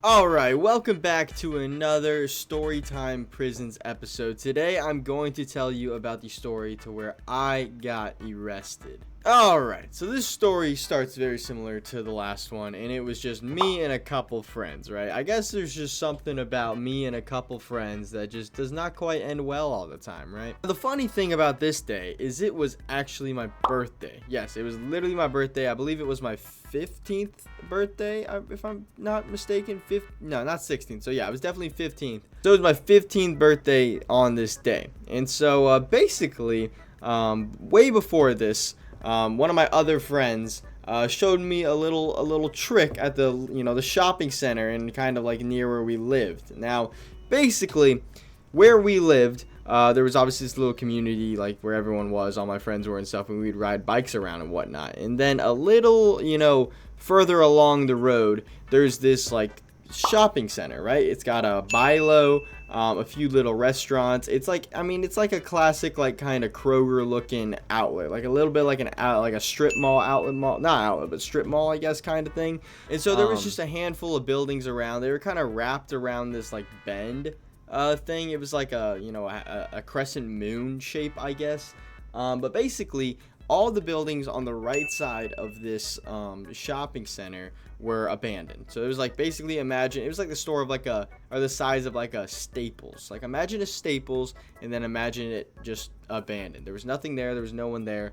Alright, welcome back to another Storytime Prisons episode. Today I'm going to tell you about the story to where I got arrested. Alright, so this story starts very similar to the last one, and it was just me and a couple friends, right? I guess there's just something about me and a couple friends that just does not quite end well all the time, right? The funny thing about this day is it was actually my birthday. Yes, it was literally my birthday. I believe it was my 15th birthday, if I'm not mistaken. No, not 16th. So yeah, it was definitely 15th. So it was my 15th birthday on this day. And so basically, way before this, one of my other friends showed me a little trick at the shopping center and kind of like near where we lived. Now, basically, where we lived, there was obviously this little community like where everyone was, all my friends were and stuff, and we'd ride bikes around and whatnot. And then a little, further along the road, there's this like shopping center, right? It's got a buy low, a few little restaurants. It's like a classic like kind of Kroger looking outlet, like a little bit like like a strip mall, outlet mall, not outlet but strip mall, I guess, kind of thing. And so there was just a handful of buildings around. They were kind of wrapped around this like bend thing. It was like a crescent moon shape, I guess. But basically all the buildings on the right side of this shopping center were abandoned. So it was like, basically, imagine it was like the store of or the size of like a Staples. Like imagine a Staples and then imagine it just abandoned. There was nothing there. There was no one there.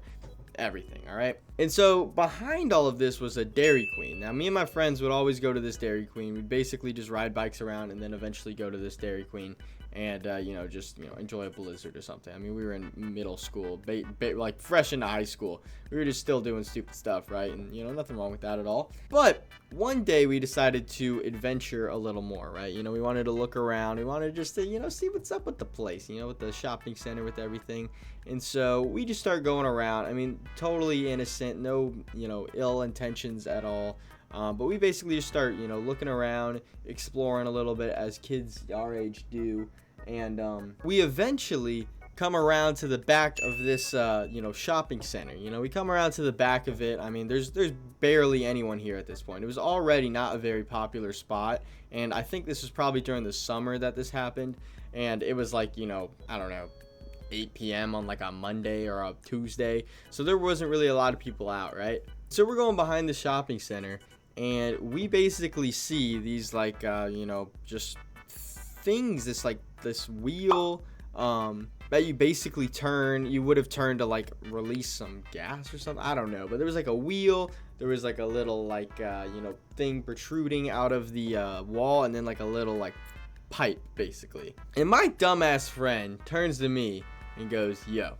Everything. All right. And so behind all of this was a Dairy Queen. Now me and my friends would always go to this Dairy Queen. We'd basically just ride bikes around and then eventually go to this Dairy Queen and enjoy a blizzard or something. I mean, we were in middle school, like fresh into high school. We were just still doing stupid stuff, right? And nothing wrong with that at all. But one day we decided to adventure a little more, right? We wanted to look around. We wanted just to see what's up with the place, with the shopping center, with everything. And so we just start going around. I mean, totally innocent, no ill intentions at all. But we basically just start looking around, exploring a little bit as kids our age do. And we eventually come around to the back of this shopping center. We come around to the back of it. I mean, there's barely anyone here at this point. It was already not a very popular spot, and I think this was probably during the summer that this happened. And it was like, I don't know, 8 p.m. on like a Monday or a Tuesday. So there wasn't really a lot of people out, right? So we're going behind the shopping center, and we basically see these like just things, this wheel that you basically turn. You would have turned to like release some gas or something, I don't know, but there was like a wheel. There was like a little like thing protruding out of the wall, and then like a little like pipe basically. And my dumbass friend turns to me and goes, "Yo,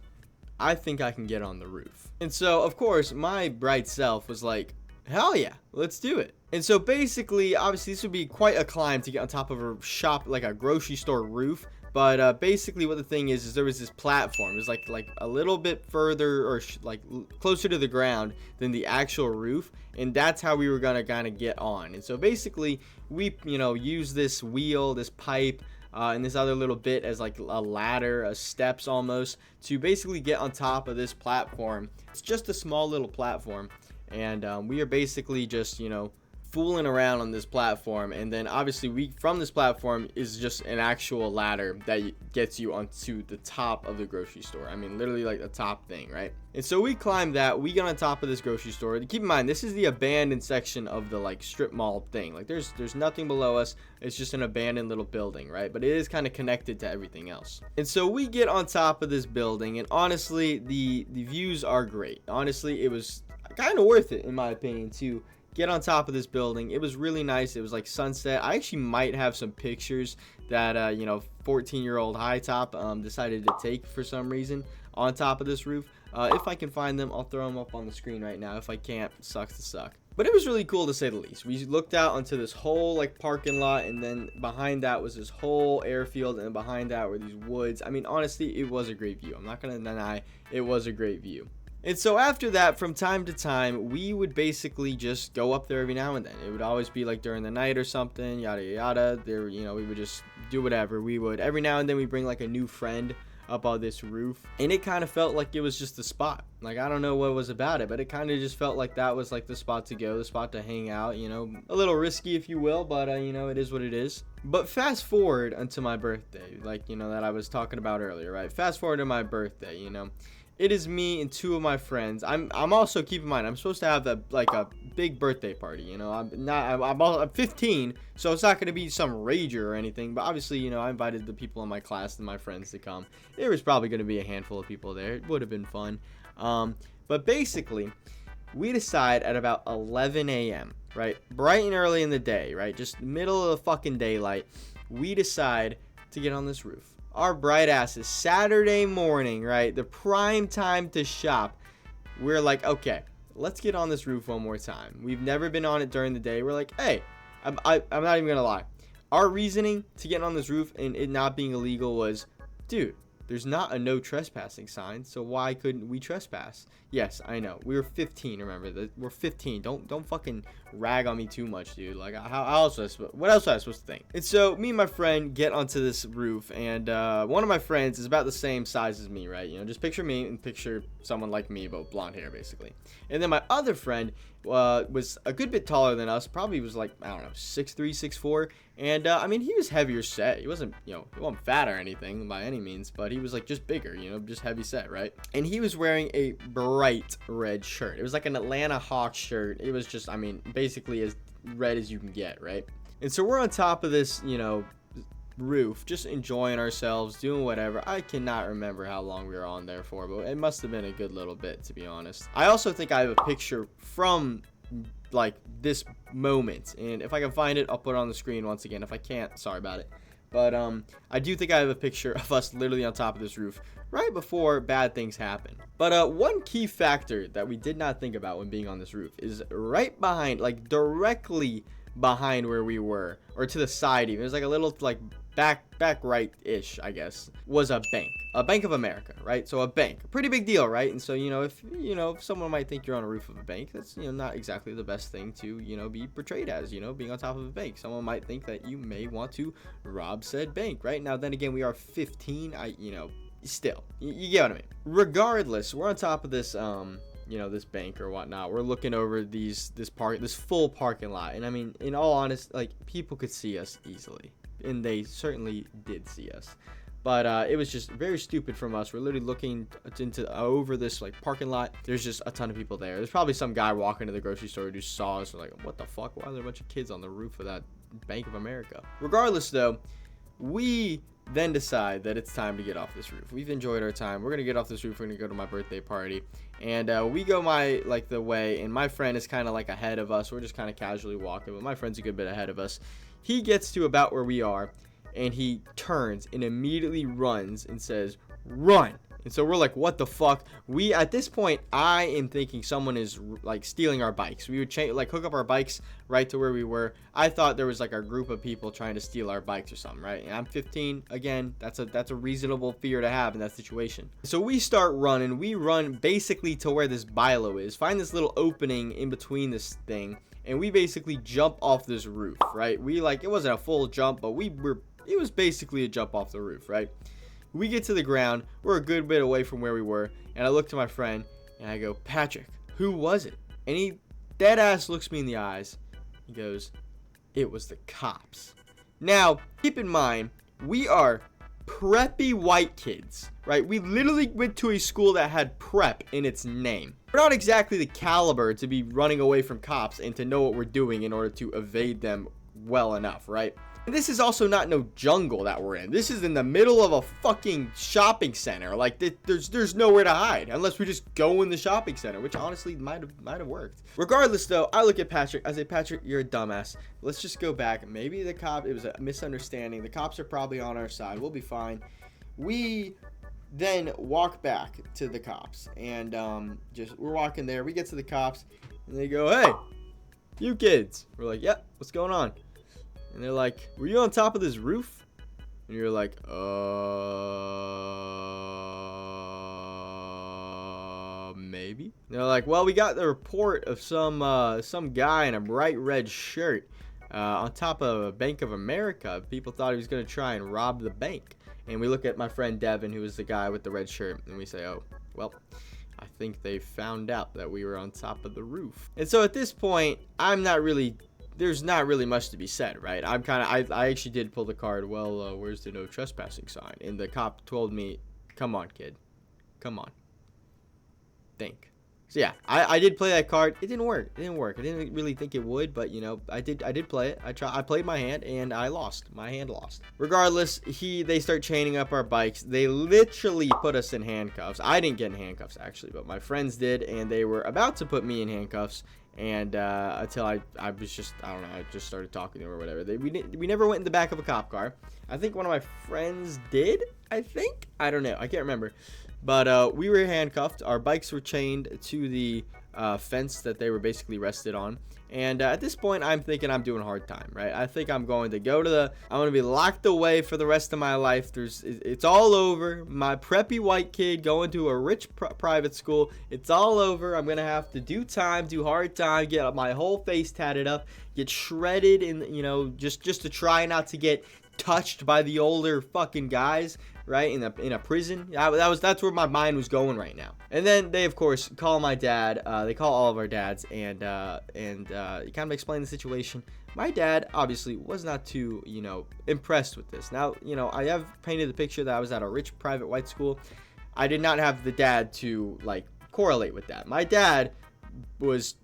I think I can get on the roof." And so of course my bright self was like, "Hell yeah, let's do it." And so basically, obviously this would be quite a climb to get on top of a shop, like a grocery store roof. But basically what the thing is there was this platform. It was like a little bit further or closer to the ground than the actual roof. And that's how we were going to kind of get on. And so basically we, use this wheel, this pipe, and this other little bit as like a ladder, a steps almost, to basically get on top of this platform. It's just a small little platform. And we are basically just, fooling around on this platform, and then obviously from this platform is just an actual ladder that gets you onto the top of the grocery store. I mean, literally like the top thing, right? And so we climb that, we get on top of this grocery store. Keep in mind, this is the abandoned section of the like strip mall thing. Like there's nothing below us. It's just an abandoned little building, right? But it is kind of connected to everything else. And so we get on top of this building, and honestly, the views are great. Honestly, it was kind of worth it in my opinion to get on top of this building. It was really nice. It was like sunset. I actually might have some pictures that 14-year-old high top decided to take for some reason on top of this roof. If I can find them, I'll throw them up on the screen right now. If I can't, sucks to suck. But it was really cool to say the least. We looked out onto this whole like parking lot, and then behind that was this whole airfield, and behind that were these woods. I mean, honestly, it was a great view. I'm not gonna deny it was a great view. And so after that, from time to time, we would basically just go up there every now and then. It would always be like during the night or something, yada yada. There, we would just do whatever. We would every now and then we bring like a new friend up on this roof, and it kind of felt like it was just the spot. Like, I don't know what was about it, but it kind of just felt like that was like the spot to go, the spot to hang out, you know, a little risky if you will, but you know, it is what it is. But fast forward unto my birthday, like, you know, that I was talking about earlier, right? Fast forward to my birthday, you know, it is me and 2 of my friends. I'm also, keep in mind, I'm supposed to have like a big birthday party, you know. I'm 15, so it's not going to be some rager or anything, but obviously, you know, I invited the people in my class and my friends to come. There was probably going to be a handful of people there. It would have been fun. But basically, we decide at about 11 a.m., right? Bright and early in the day, right? Just middle of the fucking daylight. We decide to get on this roof. Our bright asses, Saturday morning, right? The prime time to shop. We're like, okay, let's get on this roof one more time. We've never been on it during the day. We're like, hey, I'm not even gonna lie. Our reasoning to get on this roof and it not being illegal was, dude, there's not a no trespassing sign, so why couldn't we trespass? Yes, I know. We were 15, remember. We're 15. Don't fucking rag on me too much, dude. Like, what else was I supposed to think? And so, me and my friend get onto this roof, and one of my friends is about the same size as me, right? You know, just picture me and picture someone like me, but blonde hair, basically. And then my other friend was a good bit taller than us. Probably was like, I don't know, 6'3", 6'4". And, I mean, he was heavier set. He wasn't, you know, he wasn't fat or anything by any means, but he was, like, just bigger, you know, just heavy set, right? And he was wearing a bright red shirt. It was like an Atlanta Hawks shirt. It was just, I mean, basically as red as you can get, right? And so we're on top of this, you know, roof, just enjoying ourselves, doing whatever. I cannot remember how long we were on there for, but it must have been a good little bit, to be honest. I also think I have a picture from like this moment, and if I can find it, I'll put it on the screen once again. If I can't, sorry about it. But I do think I have a picture of us literally on top of this roof right before bad things happen. But one key factor that we did not think about when being on this roof is right behind, like directly behind where we were, or to the side even. It was like a little like back right-ish, I guess, was a Bank of America, right? So a bank, pretty big deal, right? And so, you know, if someone might think you're on a roof of a bank, that's, you know, not exactly the best thing to, you know, be portrayed as, you know, being on top of a bank. Someone might think that you may want to rob said bank, right? Now, then again, we are 15, you know, still, you get what I mean. Regardless, we're on top of this, you know, this bank or whatnot. We're looking over this full parking lot, and I mean, in all honesty, like, people could see us easily, and they certainly did see us. But it was just very stupid from us. We're literally looking over this like parking lot. There's just a ton of people there. There's probably some guy walking to the grocery store who just saw us. Like, what the fuck? Why are there a bunch of kids on the roof of that Bank of America? Regardless, though, we then decide that it's time to get off this roof. We've enjoyed our time. We're gonna get off this roof. We're gonna go to my birthday party, and we go the way. And my friend is kind of like ahead of us. We're just kind of casually walking, but my friend's a good bit ahead of us. He gets to about where we are, and he turns and immediately runs and says, "Run!" And so we're like, what the fuck? At this point, I am thinking someone is like stealing our bikes. We would hook up our bikes right to where we were. I thought there was like a group of people trying to steal our bikes or something, right? And I'm 15. Again, that's a reasonable fear to have in that situation. So we start running. We run basically to where this bilo is. Find this little opening in between this thing, and we basically jump off this roof, right? It wasn't a full jump, but it was basically a jump off the roof, right? We get to the ground. We're a good bit away from where we were, and I look to my friend and I go, "Patrick, who was it?" And he dead ass looks me in the eyes. He goes, "It was the cops." Now, keep in mind, we are preppy white kids, right? We literally went to a school that had prep in its name. We're not exactly the caliber to be running away from cops and to know what we're doing in order to evade them well enough, right? And this is also not no jungle that we're in. This is in the middle of a fucking shopping center. Like, there's nowhere to hide unless we just go in the shopping center, which honestly might have worked. Regardless, though, I look at Patrick. I say, "Patrick, you're a dumbass. Let's just go back. Maybe it was a misunderstanding. The cops are probably on our side. We'll be fine." We then walk back to the cops, and we're walking there. We get to the cops, and they go, "Hey, you kids." We're like, "Yep, what's going on?" And they're like, "Were you on top of this roof?" And you're like, maybe. And they're like, "Well, we got the report of some guy in a bright red shirt on top of Bank of America. People thought he was going to try and rob the bank. And we look at my friend Devin, who was the guy with the red shirt, and we say, oh, well, I think they found out that we were on top of the roof. And so at this point, there's not really much to be said, right? I actually did pull the card, well, where's the no trespassing sign? And the cop told me, come on, kid. Come on. Think. So yeah, I did play that card. It didn't work. I didn't really think it would, but you know, I did play it. I played my hand and I lost. My hand lost. Regardless, they start chaining up our bikes. They literally put us in handcuffs. I didn't get in handcuffs actually, but my friends did, and they were about to put me in handcuffs. And until I was just, I don't know, I just started talking to her or whatever. We never went in the back of a cop car. I think one of my friends did. I don't know. I can't remember. But we were handcuffed. Our bikes were chained to the fence that they were basically rested on. And at this point, I'm thinking I'm doing hard time, right? I think I'm going to I'm going to be locked away for the rest of my life. It's all over. My preppy white kid going to a rich private school. It's all over. I'm going to have to do time, do hard time, get my whole face tatted up, get shredded, and, you know, just to try not to get touched by the older fucking guys, right, in a prison. That's where my mind was going right now. And then they of course call my dad. They call all of our dads, and kind of explain the situation. My dad obviously was not too, you know, impressed with this. Now, you know, I have painted the picture that I was at a rich private white school. I did not have the dad to like correlate with that. My dad was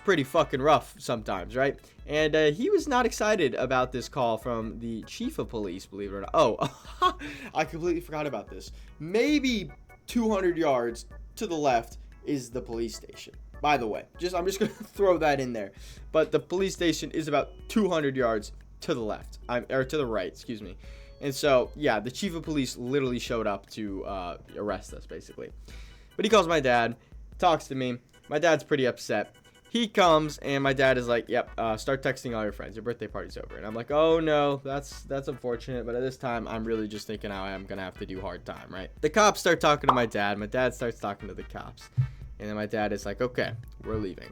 pretty fucking rough sometimes, right? And he was not excited about this call from the chief of police, believe it or not. Oh, I completely forgot about this. Maybe 200 yards to the left is the police station. By the way, I'm just going to throw that in there. But the police station is about 200 yards to the left, or to the right, excuse me. And so, yeah, the chief of police literally showed up to arrest us, basically. But he calls my dad, talks to me. My dad's pretty upset. He comes, and my dad is like, yep, start texting all your friends. Your birthday party's over. And I'm like, oh, no, that's unfortunate. But at this time, I'm really just thinking how I'm going to have to do hard time, right? The cops start talking to my dad. My dad starts talking to the cops. And then my dad is like, okay, we're leaving.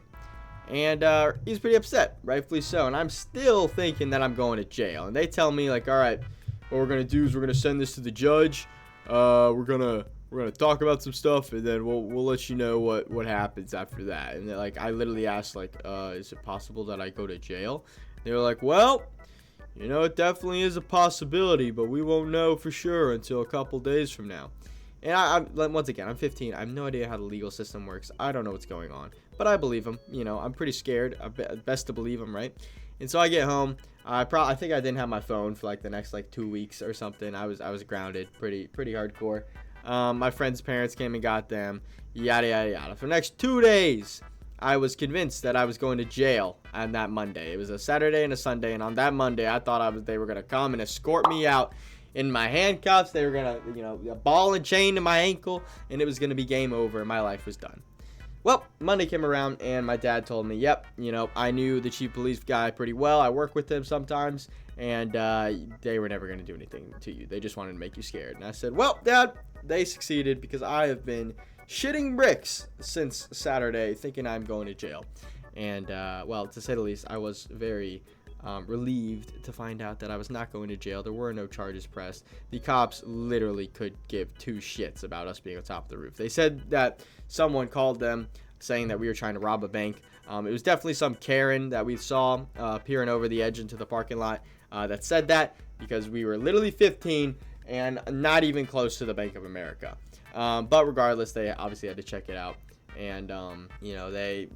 And he's pretty upset, rightfully so. And I'm still thinking that I'm going to jail. And they tell me, like, all right, what we're going to do is we're going to send this to the judge. We're gonna talk about some stuff, and then we'll let you know what happens after that. And then, like, I literally asked, like, is it possible that I go to jail? They were like, well, you know, it definitely is a possibility, but we won't know for sure until a couple days from now. And once again, I'm 15. I have no idea how the legal system works. I don't know what's going on, but I believe him. You know, I'm pretty scared. Best to believe him, right? And so I get home. I think I didn't have my phone for like the next 2 weeks or something. I was grounded, pretty hardcore. My friend's parents came and got them, yada, yada, yada. For the next 2 days, I was convinced that I was going to jail on that Monday. It was a Saturday and a Sunday, and on that Monday, I thought they were going to come and escort me out in my handcuffs. They were going to, you know, a ball and chain to my ankle, and it was going to be game over, and my life was done. Well, Monday came around, and my dad told me, yep, you know, I knew the chief police guy pretty well. I work with him sometimes, and they were never going to do anything to you. They just wanted to make you scared. And I said, well, Dad, they succeeded because I have been shitting bricks since Saturday thinking I'm going to jail. And, well, to say the least, I was very relieved to find out that I was not going to jail. There were no charges pressed. The cops literally could give two shits about us being on top of the roof. They said that someone called them saying that we were trying to rob a bank. It was definitely some Karen that we saw peering over the edge into the parking lot that said that, because we were literally 15 and not even close to the Bank of America. But regardless, they obviously had to check it out. And, that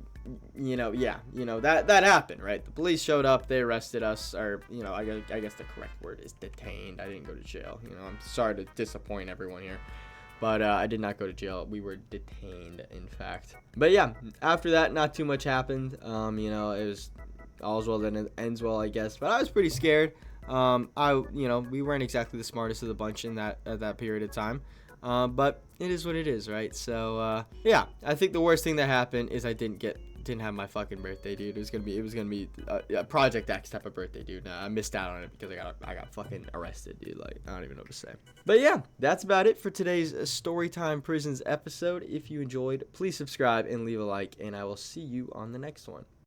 happened, right? The police showed up, they arrested us, or, I guess the correct word is detained. I didn't go to jail. I'm sorry to disappoint everyone here. But I did not go to jail. We were detained, in fact. But yeah, after that, not too much happened. It was all's well that ends well, I guess. But I was pretty scared. We weren't exactly the smartest of the bunch in that period of time. But it is what it is, right? So yeah, I think the worst thing that happened is I didn't have my fucking birthday, dude. It was gonna be a Project X type of birthday, dude. I missed out on it because I got fucking arrested, dude. Like, I don't even know what to say. But yeah, that's about it for today's Storytime Prisons episode. If you enjoyed, please subscribe and leave a like, and I will see you on the next one.